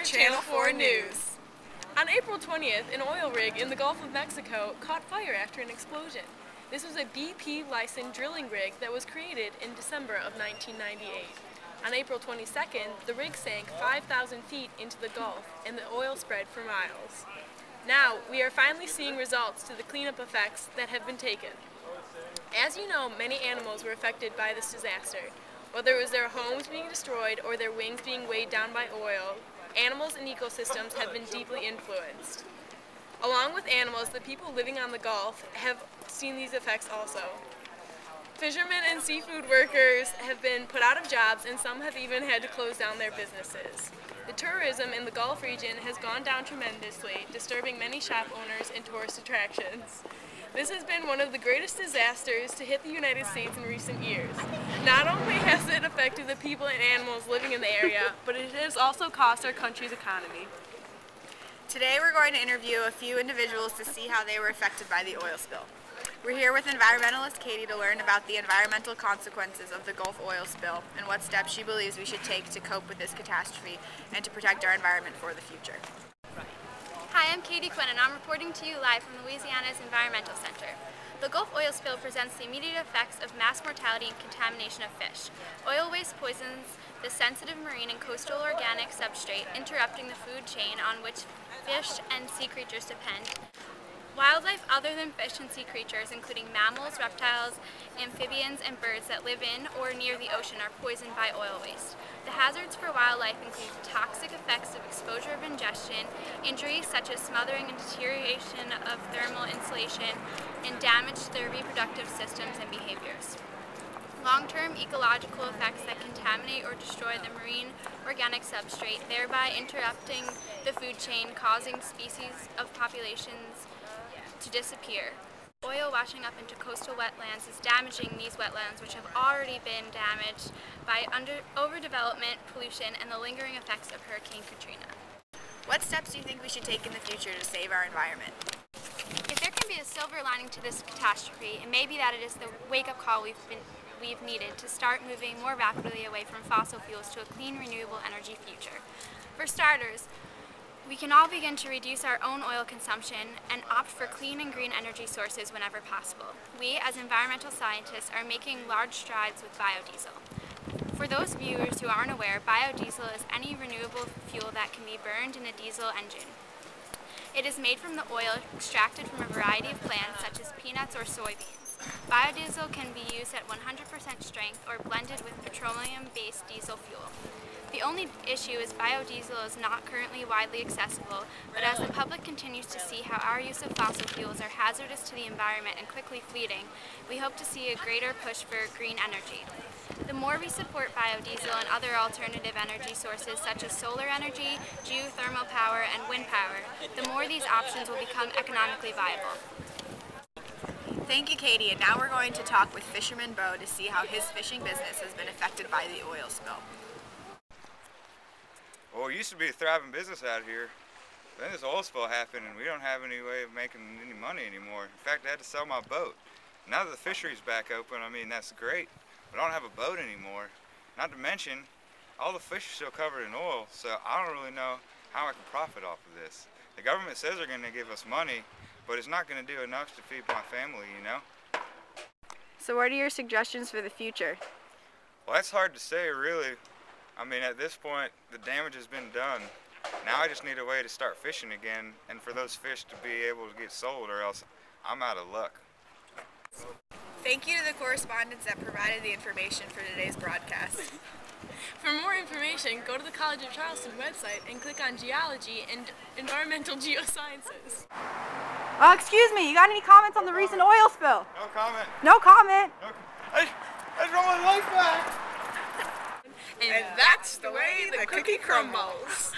Channel 4 News. On April 20th, an oil rig in the Gulf of Mexico caught fire after an explosion. This was a BP licensed drilling rig that was created in December of 1998. On April 22nd, the rig sank 5,000 feet into the Gulf and the oil spread for miles. Now, we are finally seeing results to the cleanup effects that have been taken. As you know, many animals were affected by this disaster. Whether it was their homes being destroyed or their wings being weighed down by oil, animals and ecosystems have been deeply influenced. Along with animals, the people living on the Gulf have seen these effects also. Fishermen and seafood workers have been put out of jobs, and some have even had to close down their businesses. The tourism in the Gulf region has gone down tremendously, disturbing many shop owners and tourist attractions. This has been one of the greatest disasters to hit the United States in recent years. Not only has it affected the people and animals living in the area, but it has also cost our country's economy. Today we're going to interview a few individuals to see how they were affected by the oil spill. We're here with environmentalist Katie to learn about the environmental consequences of the Gulf oil spill and what steps she believes we should take to cope with this catastrophe and to protect our environment for the future. Hi, I'm Katie Quinn, and I'm reporting to you live from Louisiana's Environmental Center. The Gulf oil spill presents the immediate effects of mass mortality and contamination of fish. Oil waste poisons the sensitive marine and coastal organic substrate, interrupting the food chain on which fish and sea creatures depend. Wildlife other than fish and sea creatures, including mammals, reptiles, amphibians, and birds that live in or near the ocean, are poisoned by oil waste. The hazards for wildlife include toxic effects of exposure of ingestion, injuries such as smothering and deterioration of thermal insulation, and damage to their reproductive systems and behaviors. Long-term ecological effects that contaminate or destroy the marine organic substrate, thereby interrupting the food chain, causing species of populations to disappear. Oil washing up into coastal wetlands is damaging these wetlands, which have already been damaged by overdevelopment, pollution, and the lingering effects of Hurricane Katrina. What steps do you think we should take in the future to save our environment? If there can be a silver lining to this catastrophe, it may be that it is the wake-up call we've needed to start moving more rapidly away from fossil fuels to a clean, renewable energy future. For starters, we can all begin to reduce our own oil consumption and opt for clean and green energy sources whenever possible. We, as environmental scientists, are making large strides with biodiesel. For those viewers who aren't aware, biodiesel is any renewable fuel that can be burned in a diesel engine. It is made from the oil extracted from a variety of plants, such as peanuts or soybeans. Biodiesel can be used at 100% strength or blended with petroleum-based diesel fuel. The only issue is biodiesel is not currently widely accessible, but as the public continues to see how our use of fossil fuels are hazardous to the environment and quickly fleeting, we hope to see a greater push for green energy. The more we support biodiesel and other alternative energy sources such as solar energy, geothermal power, and wind power, the more these options will become economically viable. Thank you, Katie, and now we're going to talk with fisherman Bo to see how his fishing business has been affected by the oil spill. Well, it used to be a thriving business out here. Then this oil spill happened and we don't have any way of making any money anymore. In fact, I had to sell my boat. Now that the fishery's back open, I mean, that's great. But I don't have a boat anymore. Not to mention, all the fish are still covered in oil, so I don't really know how I can profit off of this. The government says they're going to give us money, but it's not going to do enough to feed my family, you know? So what are your suggestions for the future? Well, that's hard to say, really. I mean, at this point, the damage has been done. Now I just need a way to start fishing again, and for those fish to be able to get sold, or else I'm out of luck. Thank you to the correspondents that provided the information for today's broadcast. For more information, go to the College of Charleston website and click on Geology and Environmental Geosciences. Excuse me, you got any comments on the recent oil spill? No comment. No comment. I just want my life back. And that's the way the cookie crumbles.